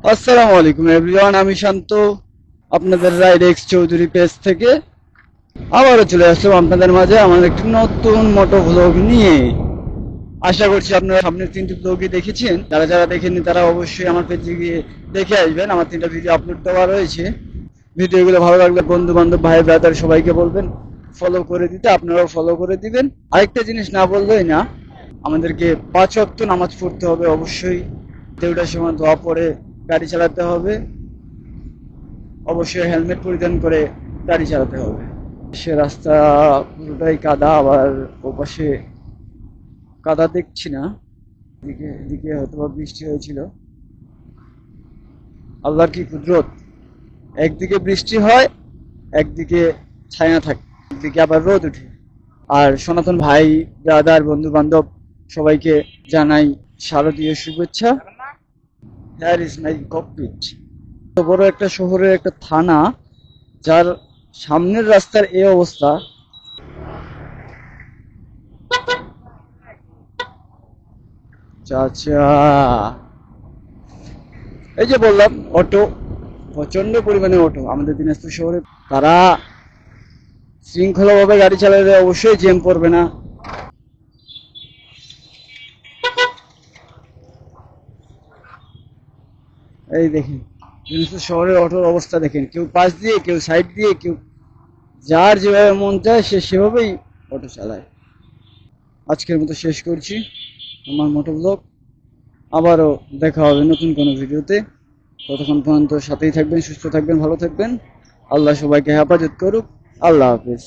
আসসালামু আলাইকুম এভরিওয়ান, আমি শান্ত আপনাদের রাইড এক্স চৌধুরী পেজ থেকে আবারও চলে আসলাম আপনাদের মাঝে আমার একটি নতুন মোটো ভ্লগ নিয়ে। আশা করছি আপনারা সামনের তিনটি ভ্লগই দেখেছেন। যারা যারা দেখেননি তারা অবশ্যই আমার পেজে গিয়ে দেখে আসবেন। আমার তিনটা ভিডিও আপলোড দেওয়া রয়েছে। ভিডিওগুলো ভালো লাগলে বন্ধু বান্ধব ভাই ব্রাদার সবাইকে বলবেন ফলো করে দিতে, আপনারাও ফলো করে দিবেন। আরেকটা জিনিস না বললেই না, আমাদেরকে 5 ওয়াক্ত নামাজ পড়তে হবে অবশ্যই। দেড়টার সময় দোয়া পড়ে গাড়ি চালাতে হবে। অবশ্যই হেলমেট পরিধান করে গাড়ি চালাতে হবে। সে রাস্তা পুরোটাই কাদা, আবার ওপাশে কাদা দেখছি না, এদিকে এদিকে হয়তো বৃষ্টি হয়েছিল। আল্লাহর কি কুদরত, একদিকে বৃষ্টি হয়, একদিকে ছায়া থাকে, একদিকে আবার রোদ উঠে। আর সনাতন ভাই ব্রাদার বন্ধু বান্ধব সবাইকে জানাই শারদীয় শুভেচ্ছা। Here is my cockpit. তো বড় একটা শহরের একটা থানা, যার সামনের রাস্তার এই অবস্থা। চাচা, এই যে বললাম অটো, প্রচন্ড পরিমাণে অটো আমাদের দিনাজপুর শহরে। তারা শৃঙ্খলাভাবে গাড়ি চালালে অবশ্যই জ্যাম পড়বে না। এই দেখেন দিনাজপুর শহরের অটোর অবস্থা দেখেন, কেউ পাশ দিয়ে, কেউ সাইড দিয়ে, কেউ যার যেভাবে মন চায় সে সেভাবেই অটো চালায়। আজকের মতো শেষ করছি আমার মোটো ব্লগ। আবারও দেখা হবে নতুন কোনো ভিডিওতে। ততক্ষণ পর্যন্ত সাথেই থাকবেন, সুস্থ থাকবেন, ভালো থাকবেন। আল্লাহ সবাইকে হেফাজত করুক। আল্লাহ হাফেজ।